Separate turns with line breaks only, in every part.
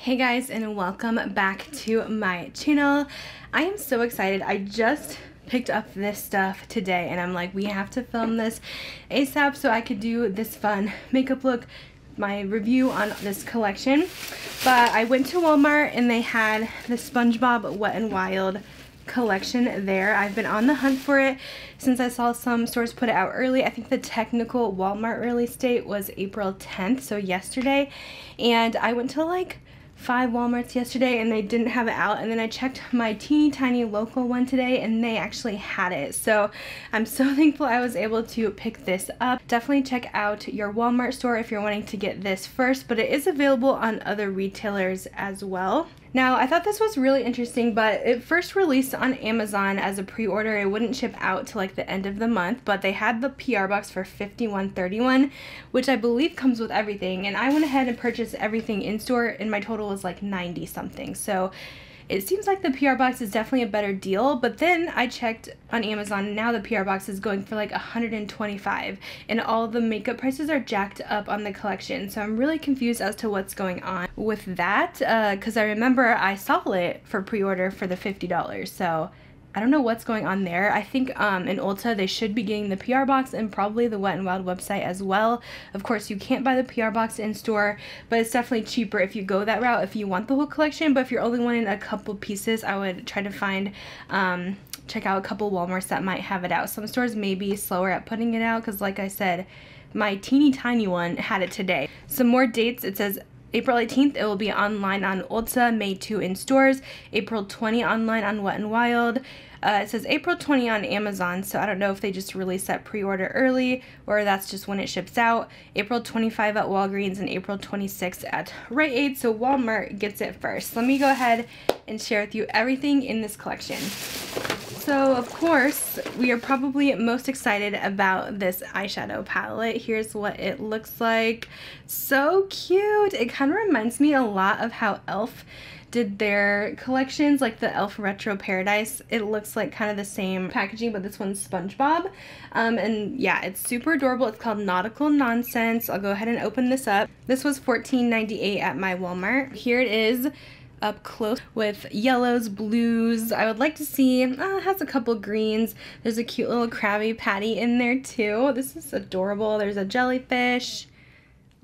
Hey guys, and welcome back to my channel. I am so excited. I just picked up this stuff today and I'm like, we have to film this ASAP so I could do this fun makeup look, my review on this collection. But I went to Walmart and they had the SpongeBob Wet n Wild collection there. I've been on the hunt for it since I saw some stores put it out early. I think the technical Walmart release date was April 10th, so yesterday. And I went to like 5 Walmarts yesterday and they didn't have it out, and then I checked my teeny tiny local one today and they actually had it. So I'm so thankful I was able to pick this up. Definitely check out your Walmart store if you're wanting to get this first, but it is available on other retailers as well. Now, I thought this was really interesting, but it first released on Amazon as a pre-order. It wouldn't ship out till like the end of the month, but they had the PR box for $51.31, which I believe comes with everything. And I went ahead and purchased everything in store, and my total was like 90 something. So it seems like the PR box is definitely a better deal, but then I checked on Amazon and now the PR box is going for like $125, and all the makeup prices are jacked up on the collection. So I'm really confused as to what's going on with that, because I remember I saw it for pre-order for the $50, so I don't know what's going on there. I think in Ulta they should be getting the PR box and probably the Wet n Wild website as well. Of course, you can't buy the PR box in store, but it's definitely cheaper if you go that route if you want the whole collection. But if you're only wanting a couple pieces, I would try to find check out a couple Walmarts that might have it out. Some stores may be slower at putting it out because, like I said, my teeny tiny one had it today. Some more dates. It says April 18th, it will be online on Ulta, May 2 in stores, April 20 online on Wet n Wild. It says April 20 on Amazon, so I don't know if they just released that pre-order early or that's just when it ships out. April 25 at Walgreens and April 26 at Rite Aid, so Walmart gets it first. Let me go ahead and share with you everything in this collection. So, of course, we are probably most excited about this eyeshadow palette. Here's what it looks like. So cute! It kind of reminds me a lot of how e.l.f. did their collections, like the e.l.f. Retro Paradise. It looks like kind of the same packaging, but this one's SpongeBob. And yeah, it's super adorable. It's called Nautical Nonsense. I'll go ahead and open this up. This was $14.98 at my Walmart. Here it is, up close with yellows, blues. I would like to see, it has a couple greens. There's a cute little Krabby Patty in there too. This is adorable. There's a jellyfish.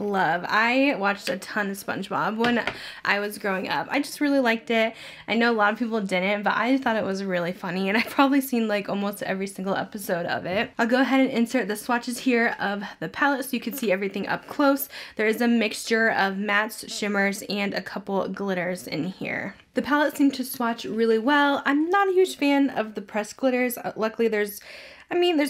Love. I watched a ton of SpongeBob when I was growing up. I just really liked it. I know a lot of people didn't, but I thought it was really funny, and I've probably seen like almost every single episode of it. I'll go ahead and insert the swatches here of the palette so you can see everything up close. There is a mixture of mattes, shimmers, and a couple glitters in here. The palette seemed to swatch really well. I'm not a huge fan of the pressed glitters. Luckily there's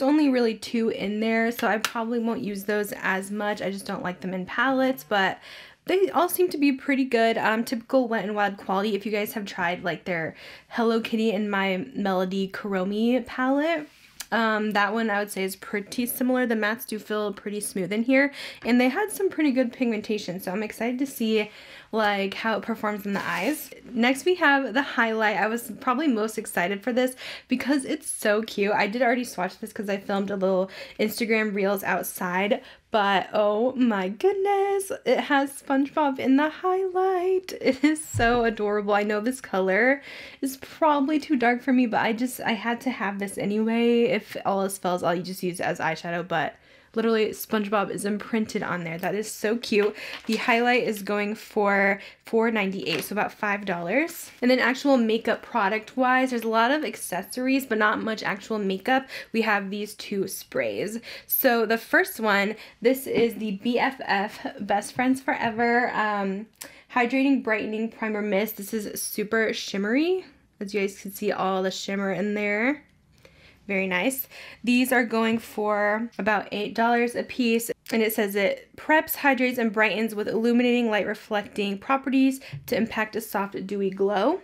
only really 2 in there, so I probably won't use those as much. I just don't like them in palettes, but they all seem to be pretty good. Typical Wet n Wild quality. If you guys have tried like their Hello Kitty and My Melody Kuromi palette, that one I would say is pretty similar. The mattes do feel pretty smooth in here, and they had some pretty good pigmentation, so I'm excited to see like how it performs in the eyes. Next we have the highlight. I was probably most excited for this because it's so cute. I did already swatch this because I filmed a little Instagram reels outside, but oh my goodness, it has SpongeBob in the highlight. It is so adorable. I know this color is probably too dark for me, but I had to have this anyway. If all else fails, I'll just use it as eyeshadow, but literally SpongeBob is imprinted on there. That is so cute. The highlight is going for $4.98, so about $5. And then actual makeup product wise, there's a lot of accessories but not much actual makeup. We have these 2 sprays. So the first one, this is the BFF Best Friends Forever Hydrating Brightening Primer Mist. This is super shimmery. As you guys can see, all the shimmer in there. Very nice. These are going for about $8 a piece, and it says it preps, hydrates, and brightens with illuminating light reflecting properties to impact a soft dewy glow.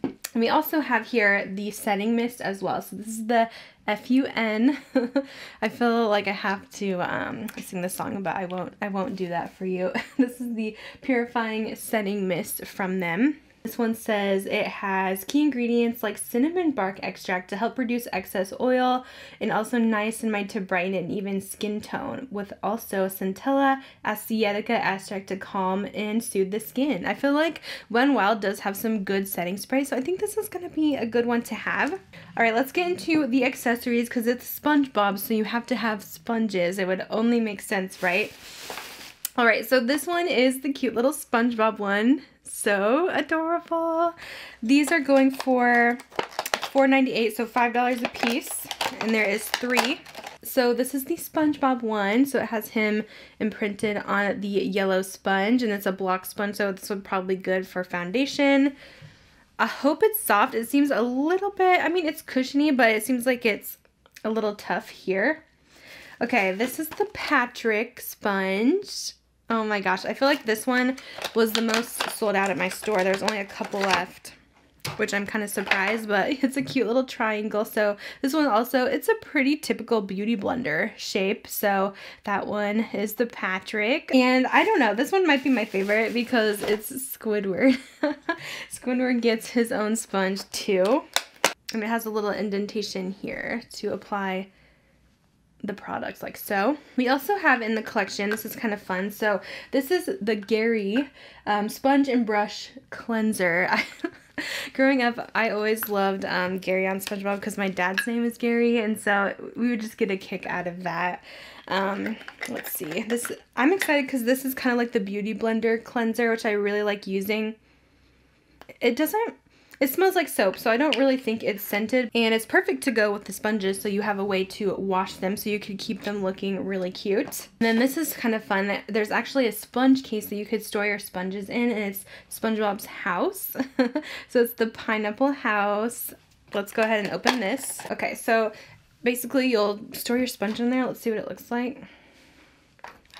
And we also have here the setting mist as well. So this is the FUN. I feel like I have to sing the song, but I won't do that for you. This is the purifying setting mist from them. This one says it has key ingredients like cinnamon bark extract to help reduce excess oil, and also niacinamide to brighten an even skin tone, with also centella asiatica extract to calm and soothe the skin. I feel like Wet n Wild does have some good setting spray, so I think this is going to be a good one to have. All right, let's get into the accessories because it's SpongeBob, so you have to have sponges. It would only make sense, right? All right, so this one is the cute little SpongeBob one. So adorable. These are going for $4.98, so $5 a piece, and there is 3. So this is the SpongeBob one, so it has him imprinted on the yellow sponge, and it's a block sponge, so this would probably be good for foundation. I hope it's soft. It seems a little bit, I mean, it's cushiony, but it seems like it's a little tough here. Okay, this is the Patrick sponge. Oh my gosh, I feel like this one was the most sold out at my store. There's only a couple left, which I'm kind of surprised, but it's a cute little triangle. So this one also, it's a pretty typical Beauty Blender shape. So that one is the Patrick. And I don't know, this one might be my favorite because it's Squidward. Squidward gets his own sponge too. And it has a little indentation here to apply the products like so. We also have in the collection, this is kind of fun, so this is the Gary sponge and brush cleanser. Growing up, I always loved Gary on SpongeBob because my dad's name is Gary, and so we would just get a kick out of that. Let's see, this, I'm excited because this is kind of like the Beauty Blender cleanser, which I really like using. It smells like soap, so I don't really think it's scented, and it's perfect to go with the sponges, so you have a way to wash them so you could keep them looking really cute. And then this is kind of fun. There's actually a sponge case that you could store your sponges in, and it's SpongeBob's house. So it's the pineapple house. Let's go ahead and open this. Okay, so basically you'll store your sponge in there. Let's see what it looks like.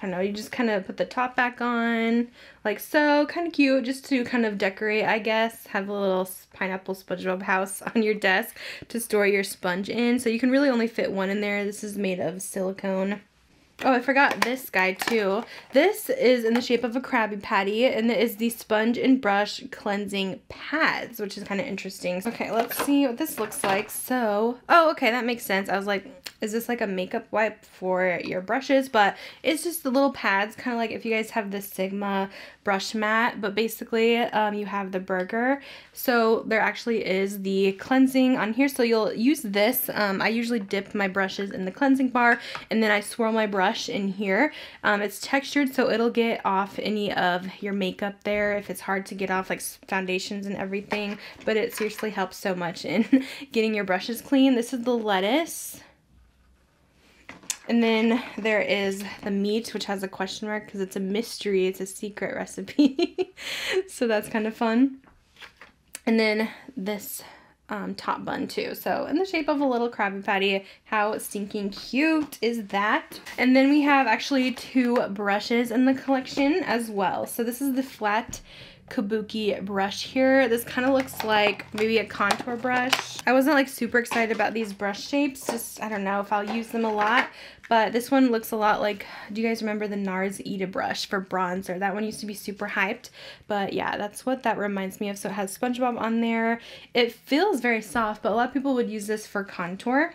I don't know, you just kind of put the top back on, like so, kind of cute, just to kind of decorate, I guess. Have a little pineapple SpongeBob house on your desk to store your sponge in. So you can really only fit one in there. This is made of silicone. Oh, I forgot this guy too. This is in the shape of a Krabby Patty, and it is the sponge and brush cleansing pads, which is kind of interesting. Okay, let's see what this looks like. So, oh, okay, that makes sense. I was like, is this like a makeup wipe for your brushes? But it's just the little pads, kind of like if you guys have the Sigma brush mat, but basically you have the burger. So there actually is the cleansing on here. So you'll use this. I usually dip my brushes in the cleansing bar, and then I swirl my brush in here. It's textured, so it'll get off any of your makeup there if it's hard to get off, like foundations and everything, but it seriously helps so much in getting your brushes clean. This is the lettuce. And then there is the meat, which has a question mark because it's a mystery. It's a secret recipe. So that's kind of fun. And then this top bun too. So in the shape of a little Krabby Patty. How stinking cute is that? And then we have actually 2 brushes in the collection as well. So this is the flat Kabuki brush here. This kind of looks like maybe a contour brush. I wasn't like super excited about these brush shapes. Just, I don't know if I'll use them a lot. But this one looks a lot like, do you guys remember the NARS Ita brush for bronzer? That one used to be super hyped. But yeah, that's what that reminds me of. So it has SpongeBob on there. It feels very soft, but a lot of people would use this for contour.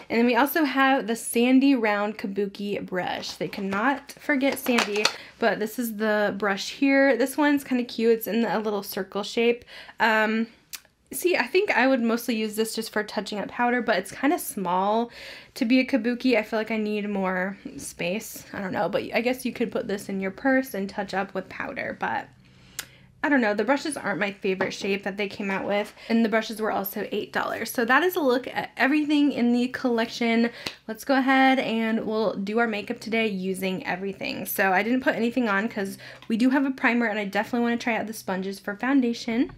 And then we also have the Sandy Round Kabuki brush. They cannot forget Sandy, but this is the brush here. This one's kind of cute. It's in a little circle shape. See, I think I would mostly use this just for touching up powder, but it's kind of small to be a kabuki. I feel like I need more space. I don't know, but I guess you could put this in your purse and touch up with powder, but I don't know. The brushes aren't my favorite shape that they came out with, and the brushes were also $8. So that is a look at everything in the collection. Let's go ahead and we'll do our makeup today using everything. So I didn't put anything on because we do have a primer, and I definitely want to try out the sponges for foundation.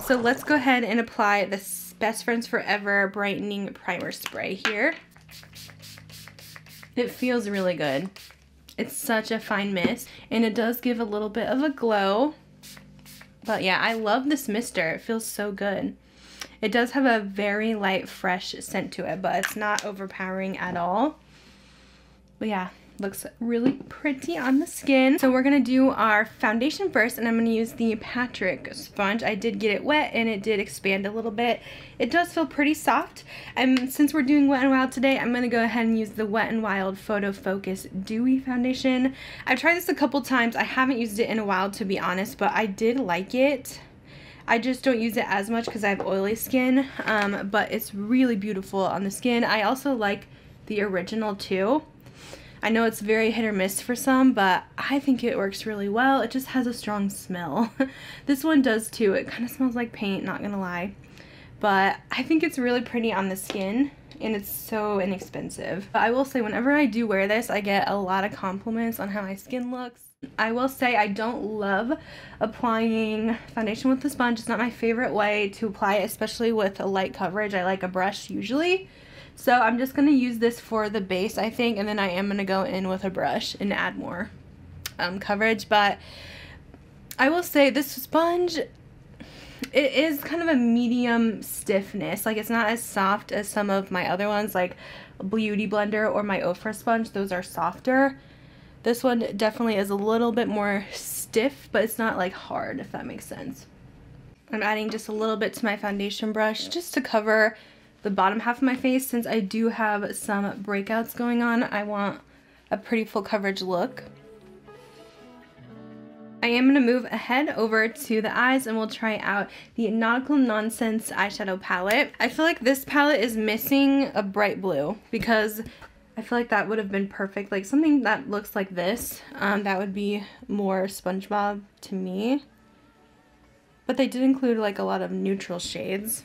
So let's go ahead and apply this Best Friends Forever Brightening Primer Spray here. It feels really good. It's such a fine mist, and it does give a little bit of a glow. But yeah, I love this mister. It feels so good. It does have a very light, fresh scent to it, but it's not overpowering at all. But yeah, Looks really pretty on the skin. So we're gonna do our foundation first, and I'm gonna use the Patrick sponge. I did get it wet and it did expand a little bit. It does feel pretty soft. And since we're doing Wet n Wild today, I'm gonna go ahead and use the Wet n Wild Photo Focus Dewy Foundation. I've tried this a couple times. I haven't used it in a while, to be honest, but I did like it. I just don't use it as much because I have oily skin, but it's really beautiful on the skin. I also like the original too. I know it's very hit or miss for some, but I think it works really well. It just has a strong smell. This one does too. It kind of smells like paint, not gonna lie. But I think it's really pretty on the skin, and it's so inexpensive. But I will say, whenever I do wear this, I get a lot of compliments on how my skin looks. I will say I don't love applying foundation with the sponge. It's not my favorite way to apply it, especially with a light coverage. I like a brush usually. So I'm just going to use this for the base, I think, and then I am going to go in with a brush and add more coverage. But I will say this sponge, it is kind of a medium stiffness. Like, it's not as soft as some of my other ones, like Beauty Blender or my Ofra sponge. Those are softer. This one definitely is a little bit more stiff, but it's not like hard, if that makes sense. I'm adding just a little bit to my foundation brush just to cover the bottom half of my face. Since I do have some breakouts going on, I want a pretty full coverage look. I am going to move ahead over to the eyes, and we'll try out the Nautical Nonsense eyeshadow palette. I feel like this palette is missing a bright blue, because I feel like that would have been perfect. Like something that looks like this, that would be more SpongeBob to me. But they did include like a lot of neutral shades.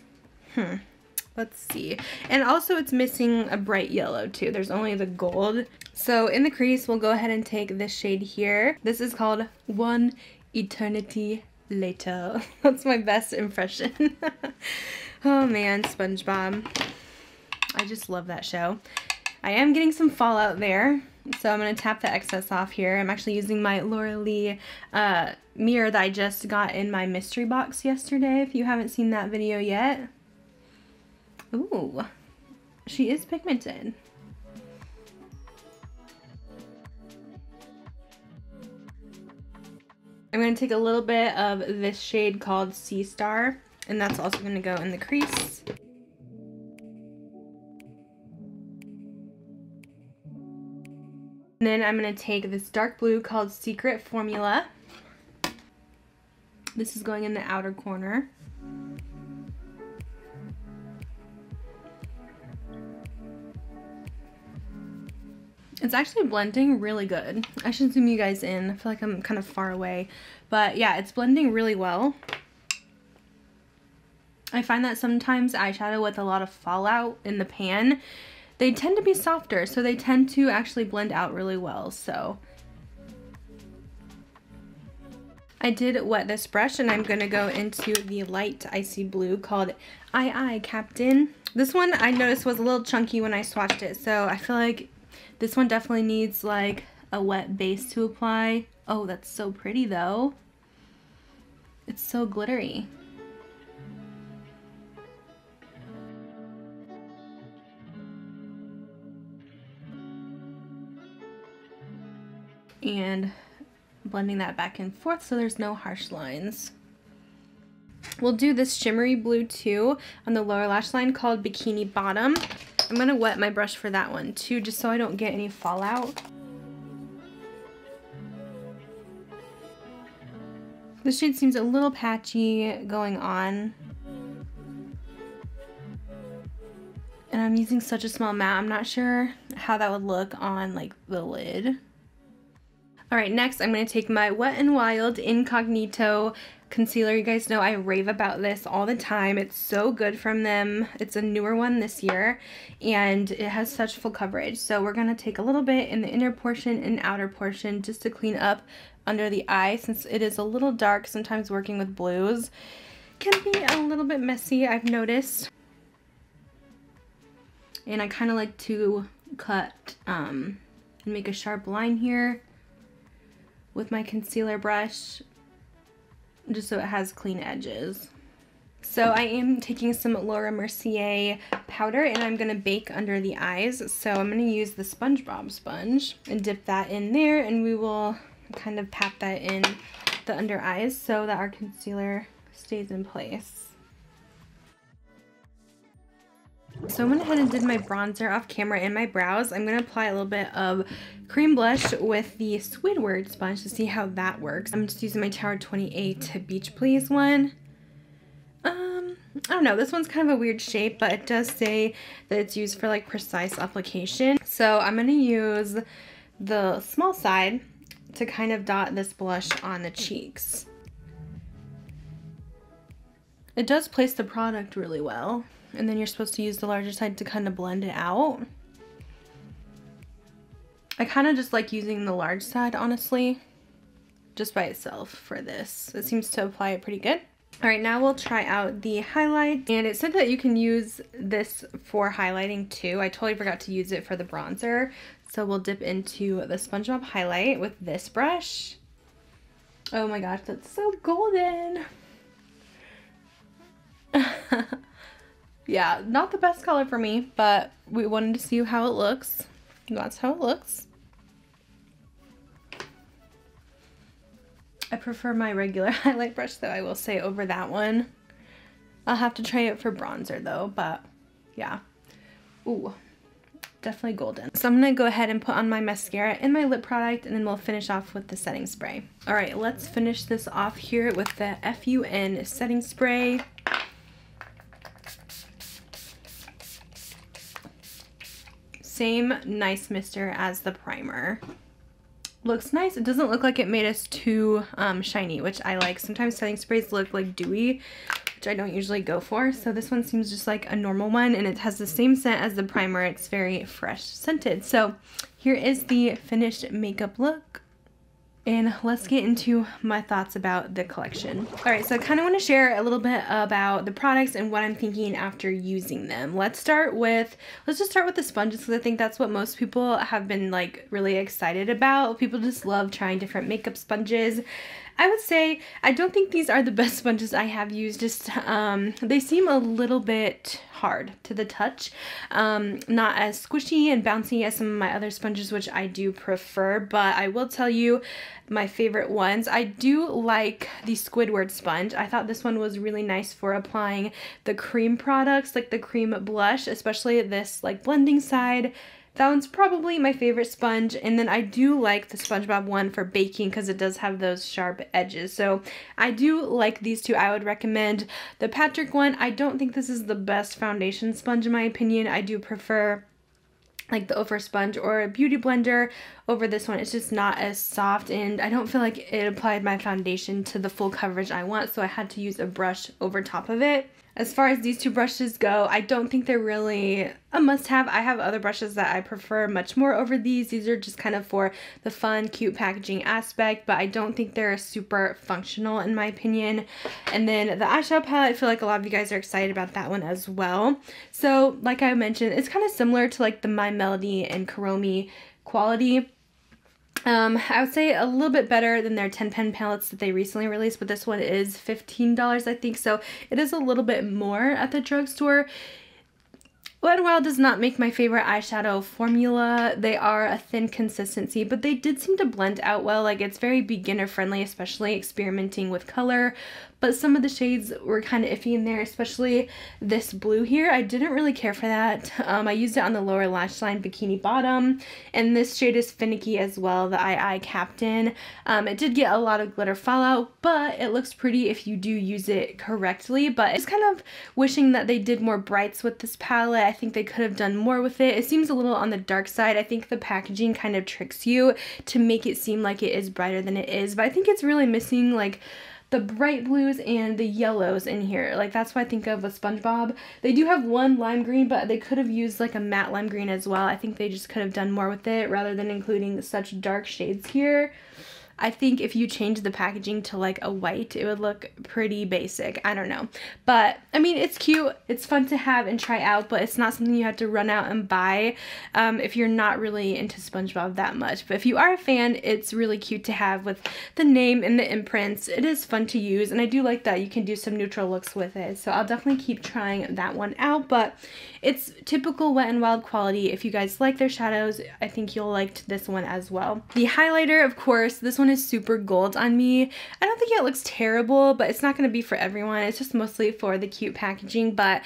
Let's see. And also it's missing a bright yellow too. There's only the gold. So in the crease, we'll go ahead and take this shade here. This is called One Eternity Later. That's my best impression. Oh man, SpongeBob. I just love that show. I am getting some fallout there, so I'm going to tap the excess off here. I'm actually using my Laura Lee mirror that I just got in my mystery box yesterday, if you haven't seen that video yet. Ooh, she is pigmented. I'm going to take a little bit of this shade called Sea Star, and that's also going to go in the crease. And then I'm going to take this dark blue called Secret Formula. This is going in the outer corner. It's actually blending really good. I should zoom you guys in. I feel like I'm kind of far away. But yeah, it's blending really well. I find that sometimes eyeshadow with a lot of fallout in the pan, they tend to be softer, so they tend to actually blend out really well. So I did wet this brush, and I'm going to go into the light icy blue called Aye Captain. This one I noticed was a little chunky when I swatched it, so I feel like this one definitely needs like a wet base to apply. Oh, that's so pretty though. It's so glittery. And blending that back and forth so there's no harsh lines. We'll do this shimmery blue too on the lower lash line called Bikini Bottom. I'm going to wet my brush for that one too, just so I don't get any fallout. This shade seems a little patchy going on. And I'm using such a small amount, I'm not sure how that would look on like the lid. Alright, next I'm going to take my Wet n Wild Incognito concealer. You guys know I rave about this all the time. It's so good from them. It's a newer one this year, and it has such full coverage. So we're going to take a little bit in the inner portion and outer portion just to clean up under the eye, since it is a little dark. Sometimes working with blues can be a little bit messy, I've noticed. And I kind of like to cut and make a sharp line here with my concealer brush, just so it has clean edges. So I am taking some Laura Mercier powder and I'm gonna bake under the eyes. So I'm gonna use the SpongeBob sponge and dip that in there, and we will kind of pat that in the under eyes so that our concealer stays in place. So I went ahead and did my bronzer off camera and my brows. I'm going to apply a little bit of cream blush with the Squidward sponge to see how that works. I'm just using my Tower 28 Beach Please one. I don't know, this one's kind of a weird shape, but it does say that it's used for like precise application. So I'm going to use the small side to kind of dot this blush on the cheeks. It does place the product really well. And then you're supposed to use the larger side to kind of blend it out. I kind of just like using the large side, honestly, just by itself for this. It seems to apply it pretty good. All right, now we'll try out the highlight. And it said that you can use this for highlighting too. I totally forgot to use it for the bronzer. So we'll dip into the SpongeBob highlight with this brush. Oh my gosh, that's so golden. Yeah, not the best color for me, but we wanted to see how it looks. That's how it looks. I prefer my regular highlight brush, though, I will say, over that one. I'll have to try it for bronzer, though, but yeah. Ooh, definitely golden. So I'm going to go ahead and put on my mascara and my lip product, and then we'll finish off with the setting spray. All right, let's finish this off here with the FUN setting spray. Same nice mister as the primer. Looks nice. It doesn't look like it made us too shiny, which I like. Sometimes setting sprays look like dewy, which I don't usually go for. So this one seems just like a normal one, and it has the same scent as the primer. It's very fresh scented. So here is the finished makeup look. And let's get into my thoughts about the collection. All right, so I kind of want to share a little bit about the products and what I'm thinking after using them. Let's just start with the sponges, because I think that's what most people have been like really excited about. People just love trying different makeup sponges. I would say I don't think these are the best sponges I have used. Just they seem a little bit hard to the touch, not as squishy and bouncy as some of my other sponges, which I do prefer. But I will tell you my favorite ones. I do like the Squidward sponge. I thought this one was really nice for applying the cream products, like the cream blush, especially this like blending side. That one's probably my favorite sponge. And then I do like the SpongeBob one for baking because it does have those sharp edges. So I do like these two. I would recommend the Patrick one. I don't think this is the best foundation sponge in my opinion. I do prefer like the Ofra sponge or a Beauty Blender over this one. It's just not as soft, and I don't feel like it applied my foundation to the full coverage I want, so I had to use a brush over top of it. As far as these two brushes go, I don't think they're really a must-have. I have other brushes that I prefer much more over these. These are just kind of for the fun, cute packaging aspect, but I don't think they're super functional in my opinion. And then the eyeshadow palette, I feel like a lot of you guys are excited about that one as well. So like I mentioned, it's kind of similar to like the My Melody and Kuromi quality. I would say a little bit better than their 10 pen palettes that they recently released, but this one is $15, I think, so it is a little bit more at the drugstore. Wet n Wild does not make my favorite eyeshadow formula. They are a thin consistency, but they did seem to blend out well. Like, it's very beginner friendly, especially experimenting with color. But some of the shades were kind of iffy in there, especially this blue here. I didn't really care for that. I used it on the lower lash line Bikini Bottom. And this shade is Finicky as well, the II Captain. It did get a lot of glitter fallout, but it looks pretty if you do use it correctly. But it's kind of wishing that they did more brights with this palette. I think they could have done more with it. It seems a little on the dark side. I think the packaging kind of tricks you to make it seem like it is brighter than it is. But I think it's really missing like the bright blues and the yellows in here. Like, that's what I think of with SpongeBob. They do have one lime green, but they could have used like a matte lime green as well. I think they just could have done more with it rather than including such dark shades here. I think if you change the packaging to like a white, it would look pretty basic. I don't know. But I mean, it's cute. It's fun to have and try out, but it's not something you have to run out and buy if you're not really into SpongeBob that much. But if you are a fan, it's really cute to have with the name and the imprints. It is fun to use, and I do like that you can do some neutral looks with it. So I'll definitely keep trying that one out, but it's typical Wet n Wild quality. If you guys like their shadows, I think you'll like this one as well. The highlighter, of course, this one is super gold on me. I don't think it looks terrible, but it's not going to be for everyone. It's just mostly for the cute packaging, but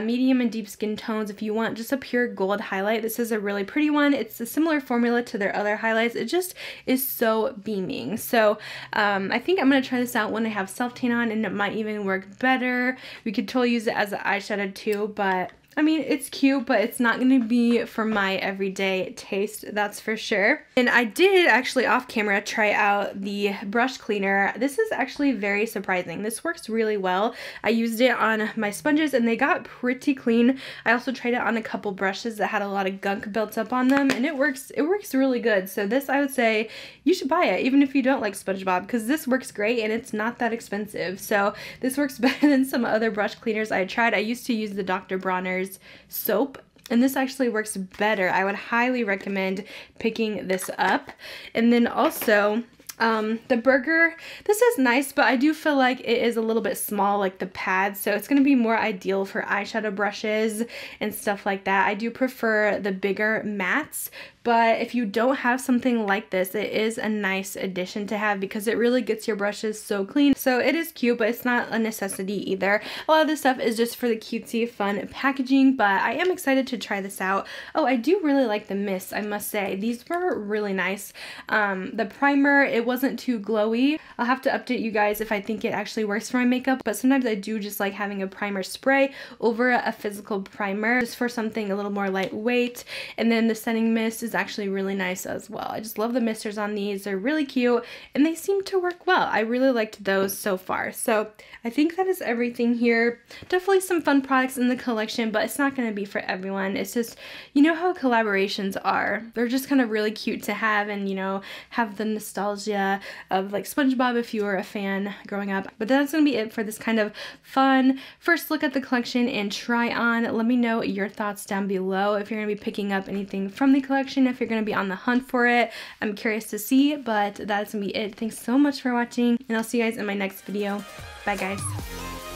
medium and deep skin tones, if you want just a pure gold highlight, this is a really pretty one. It's a similar formula to their other highlights. It just is so beaming. So I think I'm going to try this out when I have self-tan on, and it might even work better. We could totally use it as an eyeshadow too, but I mean, it's cute, but it's not going to be for my everyday taste, that's for sure. And I did actually off camera try out the brush cleaner. This is actually very surprising. This works really well. I used it on my sponges and they got pretty clean. I also tried it on a couple brushes that had a lot of gunk built up on them, and it works really good. So this, I would say you should buy it even if you don't like SpongeBob, because this works great and it's not that expensive. So this works better than some other brush cleaners I tried. I used to use the Dr. Bronner's soap, and this actually works better. I would highly recommend picking this up. And then also the burger, this is nice, but I do feel like it is a little bit small, like the pad, so it's going to be more ideal for eyeshadow brushes and stuff like that. I do prefer the bigger mats, but if you don't have something like this, it is a nice addition to have because it really gets your brushes so clean. So it is cute, but it's not a necessity either. A lot of this stuff is just for the cutesy, fun packaging, but I am excited to try this out. Oh, I do really like the mists, I must say. These were really nice. The primer, it wasn't too glowy. I'll have to update you guys if I think it actually works for my makeup, but sometimes I do just like having a primer spray over a physical primer just for something a little more lightweight. And then the setting mist is actually really nice as well. I just love the misters on these. They're really cute and they seem to work well. I really liked those so far. So I think that is everything here. Definitely some fun products in the collection, but it's not going to be for everyone. It's just, you know how collaborations are. They're just kind of really cute to have, and you know, have the nostalgia of like SpongeBob if you were a fan growing up. But that's going to be it for this kind of fun first look at the collection and try on. Let me know your thoughts down below if you're going to be picking up anything from the collection, if you're going to be on the hunt for it. I'm curious to see, but that's going to be it. Thanks so much for watching, and I'll see you guys in my next video. Bye guys.